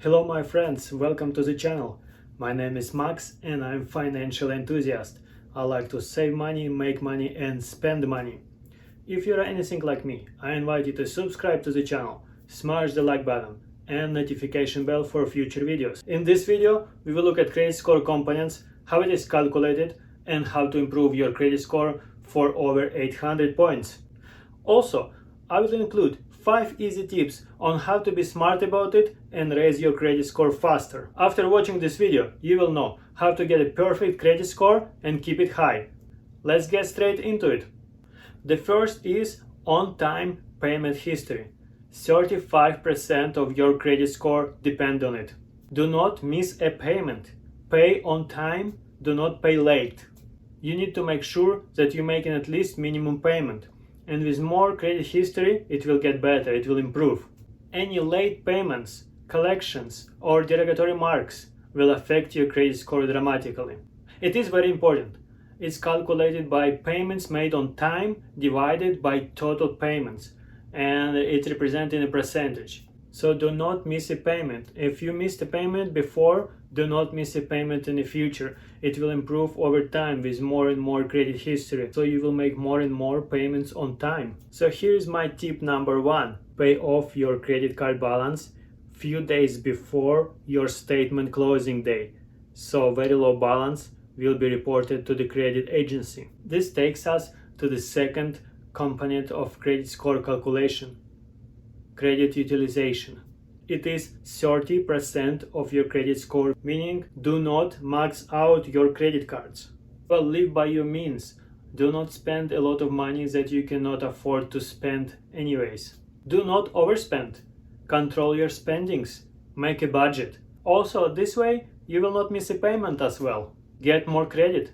Hello my friends, welcome to the channel. My name is Max and I'm financial enthusiast. I like to save money, make money and spend money. If you're anything like me, I invite you to subscribe to the channel, smash the like button and notification bell for future videos. In this video, we will look at credit score components, how it is calculated and how to improve your credit score for over 800 points. Also, I will include 5 easy tips on how to be smart about it and raise your credit score faster. After watching this video, you will know how to get a perfect credit score and keep it high. Let's get straight into it. The first is on-time payment history. 35% of your credit score depend on it. Do not miss a payment. Pay on time, do not pay late. You need to make sure that you make at least minimum payment. And with more credit history, it will get better, it will improve. Any late payments, collections, or derogatory marks will affect your credit score dramatically. It is very important. It's calculated by payments made on time divided by total payments, and it's represented in a percentage. So do not miss a payment. If you missed a payment before, do not miss a payment in the future. It will improve over time with more and more credit history, so you will make more and more payments on time. So here's my tip number 1. Pay off your credit card balance few days before your statement closing day. So very low balance will be reported to the credit agency. This takes us to the second component of credit score calculation. Credit utilization. It is 30% of your credit score, meaning do not max out your credit cards. Well, live by your means. Do not spend a lot of money that you cannot afford to spend anyways. Do not overspend. Control your spendings. Make a budget. Also, this way you will not miss a payment as well. Get more credit.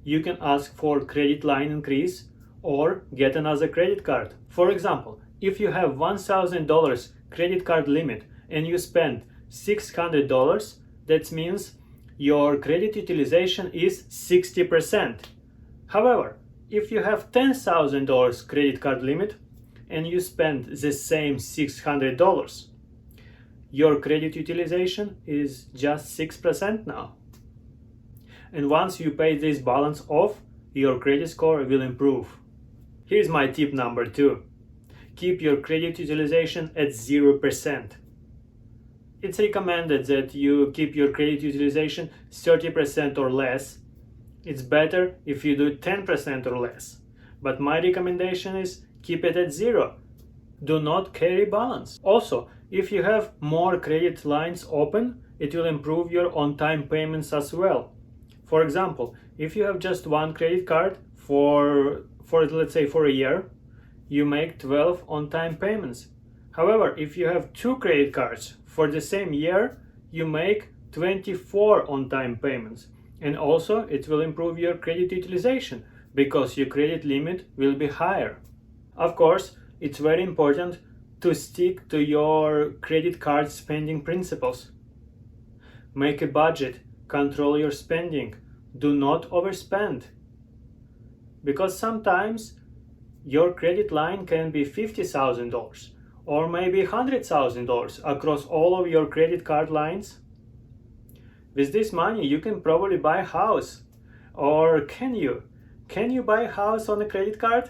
You can ask for credit line increase or get another credit card. For example, if you have $1,000 credit card limit and you spend $600, that means your credit utilization is 60%. However, if you have $10,000 credit card limit and you spend the same $600, your credit utilization is just 6% now. And once you pay this balance off, your credit score will improve. Here's my tip number 2. Keep your credit utilization at 0%. It's recommended that you keep your credit utilization 30% or less. It's better if you do 10% or less. But my recommendation is keep it at 0. Do not carry balance. Also, if you have more credit lines open, it will improve your on-time payments as well. For example, if you have just one credit card for let's say for a year, you make 12 on-time payments. However, if you have 2 credit cards for the same year, you make 24 on-time payments. And also, it will improve your credit utilization because your credit limit will be higher. Of course, it's very important to stick to your credit card spending principles. Make a budget, control your spending, do not overspend. Because sometimes your credit line can be $50,000 or maybe $100,000 across all of your credit card lines. With this money, you can probably buy a house. Or can you? Can you buy a house on a credit card?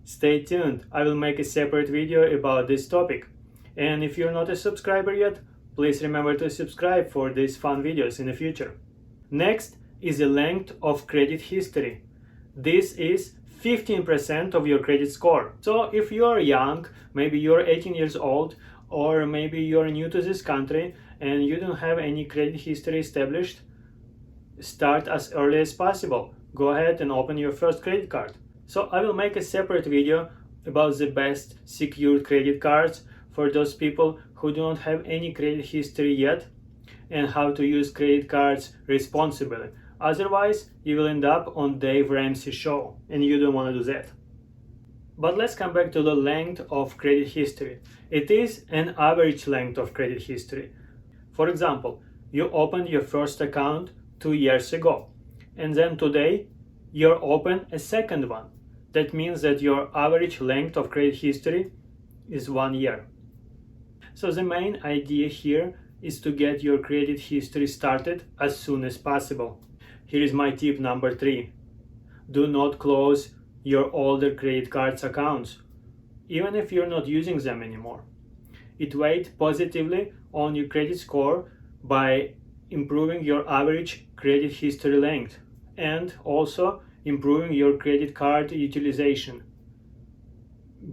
Stay tuned. I will make a separate video about this topic. And if you're not a subscriber yet, please remember to subscribe for these fun videos in the future. Next is the length of credit history. This is 15% of your credit score. So if you're young, maybe you're 18 years old, or maybe you're new to this country and you don't have any credit history established, start as early as possible. Go ahead and open your first credit card. So I will make a separate video about the best secured credit cards for those people who do not have any credit history yet and how to use credit cards responsibly. Otherwise, you will end up on Dave Ramsey show, and you don't want to do that. But let's come back to the length of credit history. It is an average length of credit history. For example, you opened your first account 2 years ago, and then today you open a second one. That means that your average length of credit history is 1 year. So the main idea here is to get your credit history started as soon as possible. Here is my tip number 3. Do not close your older credit cards accounts, even if you're not using them anymore. It weighs positively on your credit score by improving your average credit history length and also improving your credit card utilization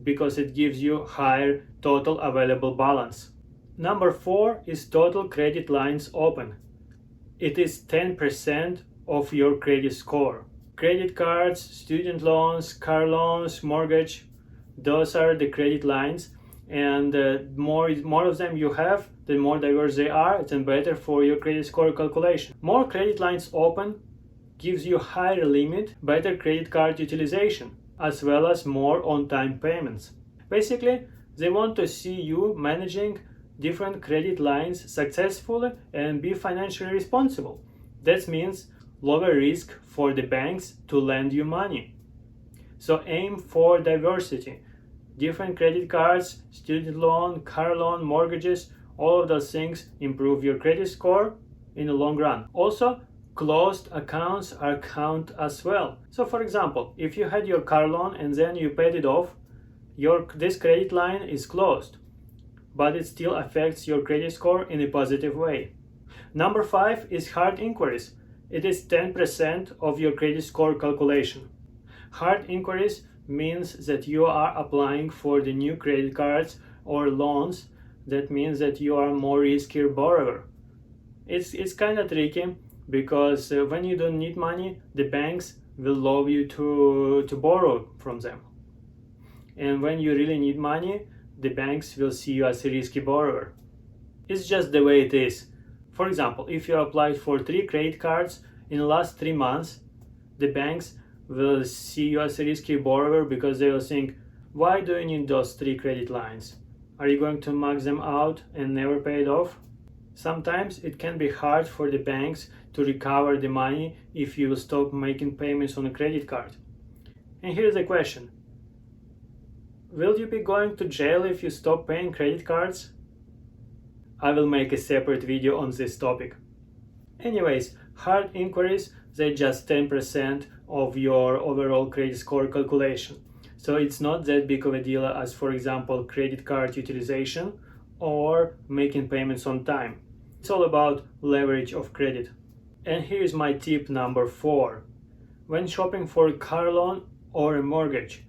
because it gives you higher total available balance. Number 4 is total credit lines open. It is 10% of your credit score. Credit cards, student loans, car loans, mortgage, those are the credit lines, and the more of them you have, the more diverse they are, then better for your credit score calculation. More credit lines open gives you higher limit, better credit card utilization, as well as more on-time payments. Basically, they want to see you managing different credit lines successfully and be financially responsible. That means lower risk for the banks to lend you money. So aim for diversity. Different credit cards, student loan, car loan, mortgages, all of those things improve your credit score in the long run. Also, closed accounts are count as well. So for example, if you had your car loan and then you paid it off, this credit line is closed, but it still affects your credit score in a positive way. Number 5 is hard inquiries. It is 10% of your credit score calculation. Hard inquiries means that you are applying for the new credit cards or loans. That means that you are a more riskier borrower. It's kind of tricky because when you don't need money, the banks will allow you to borrow from them. And when you really need money, the banks will see you as a risky borrower. It's just the way it is. For example, if you applied for 3 credit cards in the last 3 months, the banks will see you as a risky borrower because they will think, why do you need those 3 credit lines? Are you going to max them out and never pay it off? Sometimes it can be hard for the banks to recover the money if you stop making payments on a credit card. And here's the question. Will you be going to jail if you stop paying credit cards? I will make a separate video on this topic. Anyways, hard inquiries, they're just 10% of your overall credit score calculation. So it's not that big of a deal as, for example, credit card utilization or making payments on time. It's all about leverage of credit. And here's my tip number 4. When shopping for a car loan or a mortgage,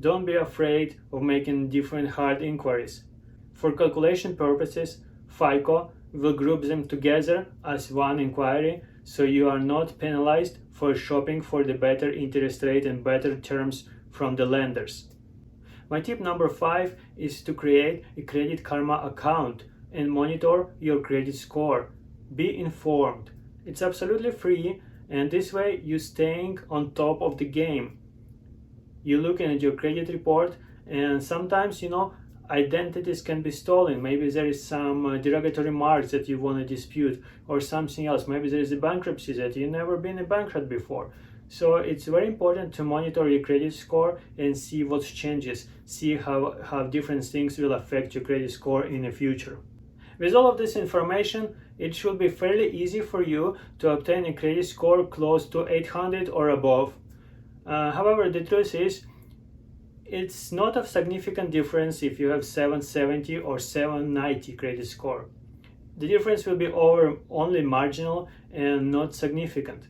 don't be afraid of making different hard inquiries. For calculation purposes, FICO will group them together as one inquiry, so you are not penalized for shopping for the better interest rate and better terms from the lenders. My tip number 5 is to create a Credit Karma account and monitor your credit score. Be informed. It's absolutely free, and this way you're staying on top of the game. You're looking at your credit report, and sometimes, identities can be stolen. Maybe there is some derogatory marks that you want to dispute or something else. Maybe there is a bankruptcy that you've never been a bankrupt before. So it's very important to monitor your credit score and see what changes, see how different things will affect your credit score in the future. With all of this information, it should be fairly easy for you to obtain a credit score close to 800 or above. However, the truth is, it's not of significant difference if you have 770 or 790 credit score. The difference will be only marginal and not significant.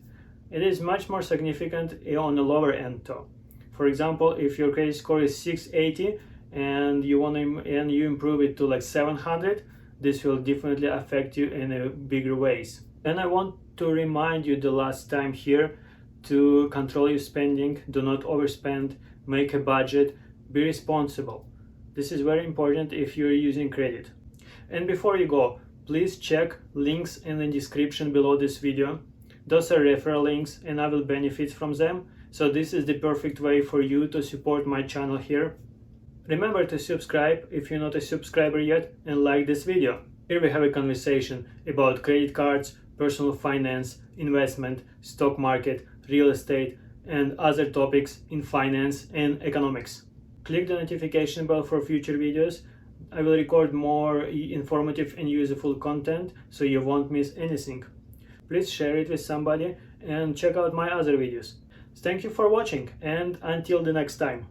It is much more significant on the lower end though. For example, if your credit score is 680 and you improve it to like 700, this will definitely affect you in a bigger ways. And I want to remind you the last time here to control your spending, do not overspend, make a budget, be responsible. This is very important if you're using credit. And before you go, please check links in the description below this video. Those are referral links and I will benefit from them. So this is the perfect way for you to support my channel here. Remember to subscribe if you're not a subscriber yet and like this video. Here we have a conversation about credit cards, personal finance, investment, stock market, real estate, and other topics in finance and economics. Click the notification bell for future videos. I will record more informative and useful content so you won't miss anything. Please share it with somebody and check out my other videos. Thank you for watching, and until the next time.